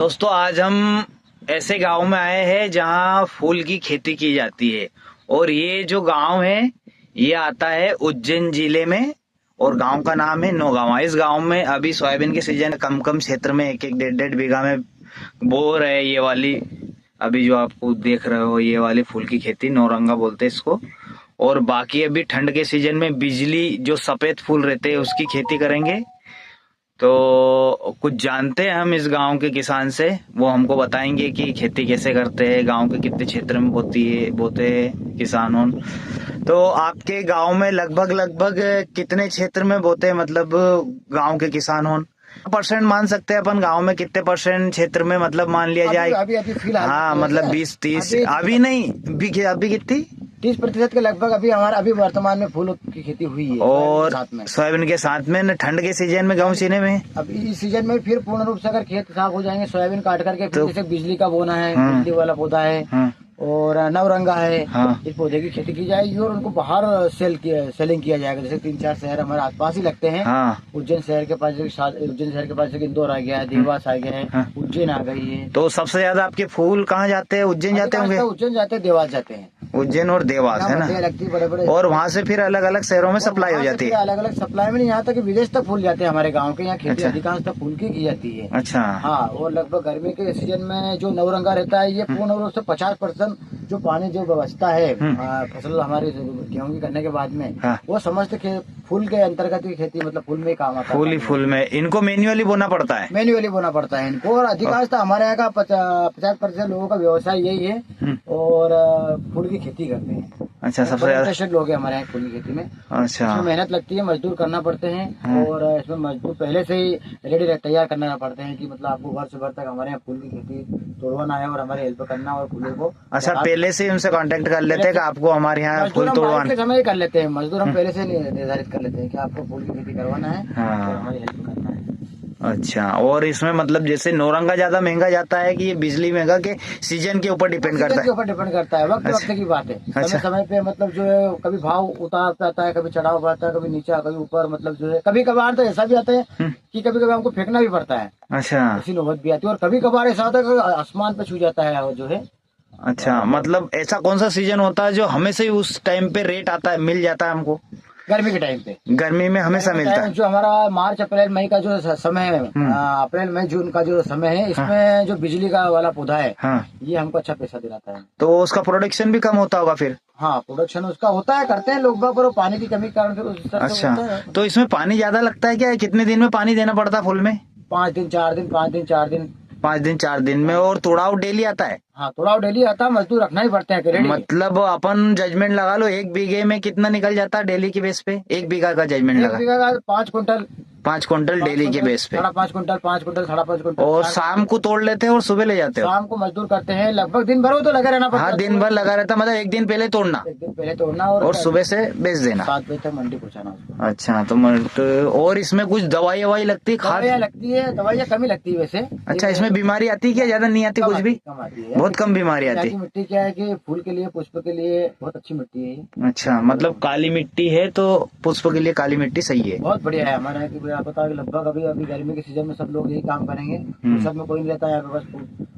दोस्तों आज हम ऐसे गांव में आए हैं जहां फूल की खेती की जाती है। और ये जो गांव है ये आता है उज्जैन जिले में और गांव का नाम है नौगांव। इस गांव में अभी सोयाबीन के सीजन कम कम क्षेत्र में एक एक डेढ़ बीघा में बो रहे हैं। ये वाली अभी जो आपको देख रहे हो ये वाली फूल की खेती नौरंगा बोलते हैं इसको। और बाकी अभी ठंड के सीजन में बिजली जो सफेद फूल रहते हैं उसकी खेती करेंगे। तो कुछ जानते हैं हम इस गांव के किसान से, वो हमको बताएंगे कि खेती कैसे करते हैं, गांव के कितने क्षेत्र में बोते हैं किसानों। तो आपके गांव में लगभग कितने क्षेत्र में बोते हैं, मतलब गांव के किसान हो परसेंट मान सकते हैं अपन गांव में कितने परसेंट क्षेत्र में, मतलब मान लिया जाए अभी फिलहाल हाँ मतलब 20-30 अभी नहीं अभी कितनी 30% के लगभग अभी वर्तमान में फूलों की खेती हुई है। और सोयाबीन के साथ में ठंड के सीजन में गेहूं सीने में अब इस सीजन में फिर पूर्ण रूप से अगर खेत साफ हो जाएंगे सोयाबीन काट करके फिर जैसे बिजली का बोना है, बिजली वाला पौधा है और नवरंगा है, इस पौधे की खेती की जाएगी और उनको बाहर सेलिंग किया जाएगा। जैसे 3-4 शहर हमारे आसपास ही लगते हैं। उज्जैन शहर के पास इंदौर आ गया है, देवास आ गया है, उज्जैन आ गई है। तो सबसे ज्यादा आपके फूल कहाँ जाते हैं? उज्जैन जाते होंगे? उज्जैन जाते हैं, देवास जाते हैं। उज्जैन और देवास है ना, लगती है बड़े और वहाँ से फिर अलग अलग शहरों में सप्लाई हो जाती है। अलग अलग सप्लाई में नहीं, यहाँ तक विदेश तक फूल जाते हैं। हमारे गांव के यहाँ खेती अधिकांश तक फूल की जाती है। अच्छा हाँ, और लगभग गर्मी के सीजन में जो नवरंगा रहता है ये पूर्ण रूप से 50% जो पानी जो व्यवस्था है फसल हमारी गेहूं की करने के बाद में वो समस्त फूल के अंतर्गत की खेती, मतलब फूल में काम आता है। फूल में इनको मैन्युअली बोना पड़ता है। मैन्युअली बोना पड़ता है इनको, और अधिकांश हमारे यहाँ का 50% लोगों का व्यवसाय यही है और फूल की खेती करते हैं। अच्छा, सबसे ज्यादा लोग हैं हमारे यहाँ फूल की खेती में। अच्छा, इसमें मेहनत लगती है, मजदूर करना पड़ते हैं और इसमें मजदूर पहले से ही रेडी तैयार करना पड़ते हैं कि मतलब आपको वर्ष भर तक हमारे यहाँ फूल की खेती तोड़वाना है और हमारे हेल्प करना और फूलों को। अच्छा, पहले से उनसे कांटेक्ट कर लेते हैं कि आपको हमारे यहाँ फूल तोड़वाना समय कर लेते हैं। मजदूर हम पहले से निर्धारित कर लेते हैं कि आपको फूल की खेती करवाना है और हमारी हेल्प करना है। अच्छा, और इसमें मतलब जैसे नौरंगा ज्यादा महंगा जाता है कि ये बिजली महंगा के सीजन के ऊपर डिपेंड करता है? ऊपर डिपेंड करता है, वक्त की बात है। अच्छा। समय पे मतलब जो है कभी भाव उतार आता है, कभी चढ़ाव आता है, कभी नीचे कभी ऊपर, मतलब जो है कभी कभार तो ऐसा भी आता है कि कभी कभी हमको फेंकना भी पड़ता है। अच्छा, ऐसी नौबत भी आती है और कभी कभार ऐसा होता है कि आसमान पे छू जाता है जो है। अच्छा, मतलब ऐसा कौन सा सीजन होता है जो हमेशा ही उस टाइम पे रेट आता है, मिल जाता है हमको? गर्मी के टाइम पे, गर्मी में हमेशा मिलता है। जो हमारा मार्च अप्रैल मई का जो समय है, अप्रैल मई जून का जो समय है, इसमें जो बिजली का वाला पौधा है ये हमको अच्छा पैसा दिलाता है। तो उसका प्रोडक्शन भी कम होता होगा फिर? हाँ, प्रोडक्शन उसका होता है, करते हैं लोग बाग, पर पानी की कमी के कारण फिर उस हिसाब से होता है। तो इसमें पानी ज्यादा लगता है क्या? कितने दिन में पानी देना पड़ता है फूल में? 5 दिन 4 दिन, 5 दिन 4 दिन, 5 दिन 4 दिन में। और तोड़ाव डेली आता है? हाँ, तोड़ाव डेली आता है, मजदूर रखना ही पड़ते हैं। मतलब अपन जजमेंट लगा लो, 1 बीघे में कितना निकल जाता है डेली के बेस पे? 1 बीघा का जजमेंट लगा, 1 बीघा का 5 क्विंटल डेली के बेस पे, 5.5 क्विंटल 5 क्विंटल 5.5 क्विंटल। और शाम को तोड़ लेते हैं और सुबह ले जाते हो? शाम को मजदूर करते हैं, लगभग दिन भर वो तो लगा रहना पड़ता है। हाँ, दिन भर लगा रहता, मतलब 1 दिन पहले तोड़ना, 1 दिन पहले तोड़ना और सुबह से बेच देना, 7 बजे तक मंडी पहुँचाना। अच्छा, तो और इसमें कुछ दवाई लगती है? खाद लगती है, दवाइयाँ कमी लगती है वैसे। अच्छा, इसमें बीमारी आती है क्या? ज्यादा नहीं आती? कुछ भी कम आती है, बहुत कम बीमारी आती है। मिट्टी क्या है कि फूल के लिए, पुष्प के लिए बहुत अच्छी मिट्टी है। अच्छा, मतलब काली मिट्टी है तो पुष्प के लिए काली मिट्टी सही है, बहुत बढ़िया है हमारे यहाँ की। आप बताओ लगभग अभी गर्मी के सीजन में सब लोग यही काम करेंगे, सब में कोई नहीं रहता है, यहाँ पे बस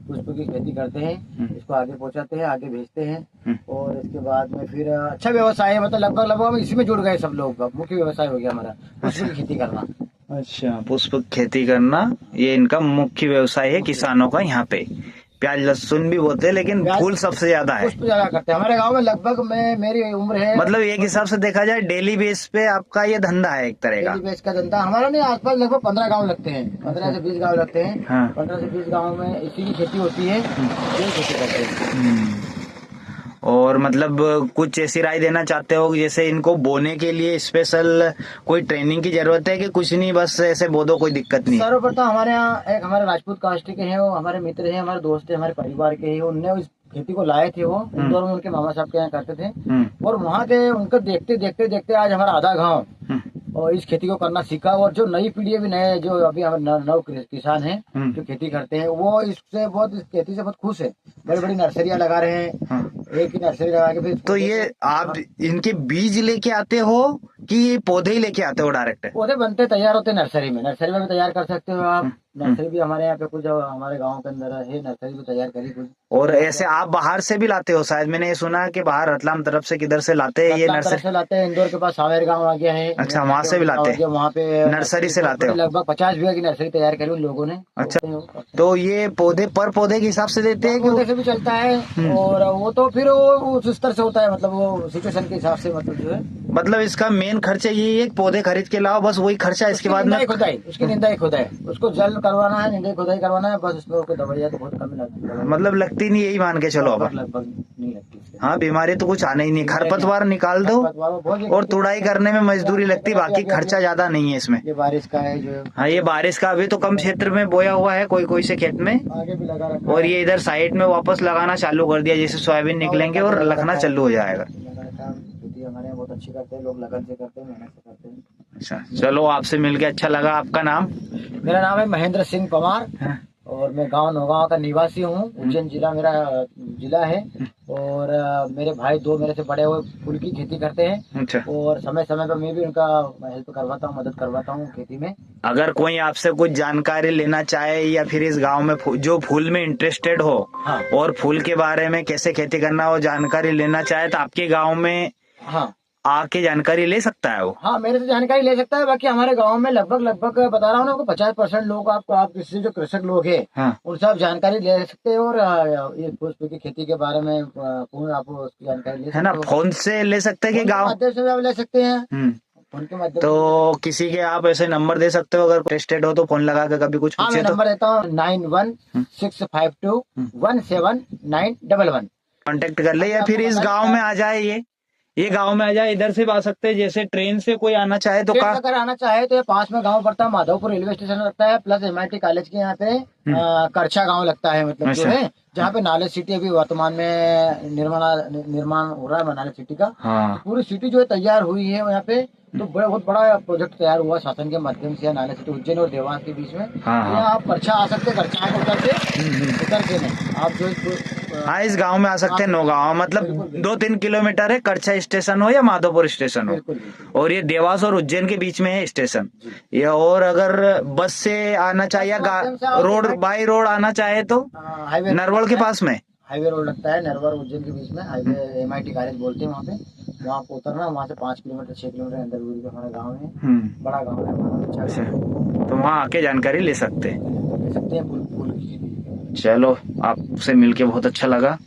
पुष्प की खेती करते हैं, इसको आगे पहुँचाते हैं, आगे भेजते हैं और इसके बाद में फिर अच्छा व्यवसाय है। मतलब लगभग हम इसी में जुड़ गए सब लोग, मुख्य व्यवसाय हो गया हमारा पुष्प की खेती करना। अच्छा, पुष्प खेती करना ये इनका मुख्य व्यवसाय है किसानों का। यहाँ पे प्याज लहसुन भी बोते हैं लेकिन फूल सबसे ज्यादा है, पुष्प ज्यादा करते हैं हमारे गांव में। लगभग मेरी उम्र है, मतलब एक हिसाब से देखा जाए डेली बेस पे आपका ये धंधा है एक तरह का। डेली बेस का धंधा हमारा नहीं, आसपास लगभग 15 गांव लगते हैं, 15 से 20 गांव लगते हैं। 15 से 20 गांव में इसी की खेती होती है, यही खेती करते हैं। और मतलब कुछ ऐसी राय देना चाहते हो जैसे इनको बोने के लिए स्पेशल कोई ट्रेनिंग की जरूरत है कि कुछ नहीं, बस ऐसे बो दो, कोई दिक्कत नहीं? सर्वप्रथम हमारे यहाँ एक हमारे राजपूत कास्ट के हैं, वो हमारे मित्र हैं, हमारे दोस्त हैं, हमारे परिवार के हैं। उनने इस खेती को लाए थे, वो इंदौर में उनके मामा साहब के यहाँ करते थे और वहाँ के उनको देखते देखते देखते आज हमारा आधा गाँव और इस खेती को करना सीखा। और जो नई पीढ़ी भी नए जो अभी हमारे नव किसान हैं जो खेती करते हैं, वो इससे बहुत, इस खेती से बहुत खुश है। बड़ी बड़ी नर्सरियाँ लगा रहे हैं, एक ही नर्सरी लगा के फिर। तो ये आप इनके बीज लेके आते हो कि पौधे ही लेके आते हो डायरेक्ट? पौधे बनते तैयार होते नर्सरी में भी तैयार कर सकते हो आप, नर्सरी भी हमारे यहाँ पे कुछ हमारे गांव के अंदर है, नर्सरी भी तैयार करी कुछ। और ऐसे आप बाहर से भी लाते हो शायद, मैंने ये सुना है कि बाहर रतलाम तरफ से किधर से लाते हैं ये रतलाम तरफ नर्सरी? से लाते हैं, इंदौर के पास सावेर गांव आ गया है। अच्छा, वहां से भी लाते हैं, वहाँ पे नर्सरी से लाते हो? लगभग 50 बीघा की नर्सरी तैयार करी उन लोगों ने। अच्छा, तो ये पौधे पर पौधे के हिसाब से देते हैं कि पौधे से भी चलता है, और वो तो फिर वो उस स्तर से होता है, मतलब वो सिचुएशन के हिसाब से, मतलब जो है। मतलब इसका मेन खर्चा यही है, पौधे खरीद के लाओ बस वही खर्चा, इसके बाद में खुदाई, उसकी निंदाई खुदाई, उसको जल करवाना है, निंदाई खुदाई करवाना है, बस उसमें उसको दवाइयाँ तो बहुत कम लगती है, मतलब लगती नहीं, यही मान के चलो अब। लगभग नहीं लगती। हाँ, बीमारी तो कुछ आने ही नहीं, खरपतवार निकाल दो और तुड़ाई करने में मजदूरी लगती, बाकी खर्चा ज्यादा नहीं है इसमें। ये बारिश का है जो। हाँ, ये बारिश का अभी तो कम क्षेत्र में बोया हुआ है, कोई कोई से खेत में, आगे भी लगा रखा और ये इधर साइड में वापस लगाना चालू कर दिया, जैसे सोयाबीन निकलेंगे और लगना चालू हो जाएगा। खेती हमारे यहाँ बहुत अच्छी करते हैं लोग, लगन से करते हैं, मेहनत से करते हैं। अच्छा, चलो आपसे मिलके अच्छा लगा। आपका नाम? मेरा नाम है महेंद्र सिंह पवार, और मैं गांव नौगांव का निवासी हूँ। उज्जैन जिला मेरा जिला है, और मेरे भाई दो मेरे से बड़े हुए फूल की खेती करते हैं। अच्छा, और समय समय पर मैं भी उनका हेल्प करवाता हूँ, मदद करवाता हूँ खेती में। अगर कोई आपसे कुछ जानकारी लेना चाहे या फिर इस गांव में जो फूल में इंटरेस्टेड हो, हाँ। और फूल के बारे में कैसे खेती करना हो जानकारी लेना चाहे, तो आपके गांव में हाँ आके जानकारी ले सकता है वो? हाँ, मेरे से जानकारी ले सकता है। बाकी हमारे गांव में लगभग बता रहा हूँ ना, 50% लोग आप किसी जो कृषक लोग हैं, हाँ। उनसे आप जानकारी ले सकते हैं, और ये पुष्प की खेती के बारे में फोन आप उसकी जानकारी ले सकते है ना, हो। फोन से ले सकते हैं कि गाँव माध्यम से भी आप ले सकते हैं, फोन के माध्यम। तो किसी के आप ऐसे नंबर दे सकते हो, अगर इंटरेस्टेड हो तो फोन लगा के कभी कुछ हाँ, पूछे मैं तो? नंबर देता हूँ 9165217911। कांटेक्ट कर ले, या फिर इस गांव में आ जाए, ये गांव में आ जाए, इधर से भी आ सकते हैं, जैसे ट्रेन से कोई आना चाहे तो का? अगर आना चाहे तो ये पास में गांव पड़ता है, माधवपुर रेलवे स्टेशन लगता है, प्लस MIT कॉलेज के यहाँ पे करछा गांव लगता है, मतलब जो है जहाँ पे नॉलेज सिटी अभी वर्तमान में निर्माण हो रहा है नॉलेज सिटी का। हाँ। पूरी सिटी जो है तैयार हुई है यहाँ पे, तो बहुत बड़ा प्रोजेक्ट तैयार हुआ शासन के माध्यम से, नॉलेज सिटी उज्जैन और देवास के बीच में। यहाँ आप करछा आ सकते हैं, करछा को उतर के नहीं आप जो हाँ, इस गांव में आ सकते हैं। नौगांव मतलब 2-3 किलोमीटर है, करछा स्टेशन हो या माधोपुर स्टेशन हो, और ये देवास और उज्जैन के बीच में है स्टेशन ये। और अगर बस से आना चाहे या रोड बाई रोड आना चाहे तो नरवल के पास में हाईवे रोड लगता है, नरवर उज्जैन के बीच में हाईवे, MIT कॉलेज बोलते हैं वहाँ पे। वहाँ को उतरना, वहाँ से 5 किलोमीटर 6 किलोमीटर अंदर दूरी पे हमारा गाँव है, बड़ा गाँव है हमारा। अच्छा, तो वहाँ आके जानकारी ले सकते हैं। ले सकते हैं फूल की। चलो, आपसे मिलके बहुत अच्छा लगा।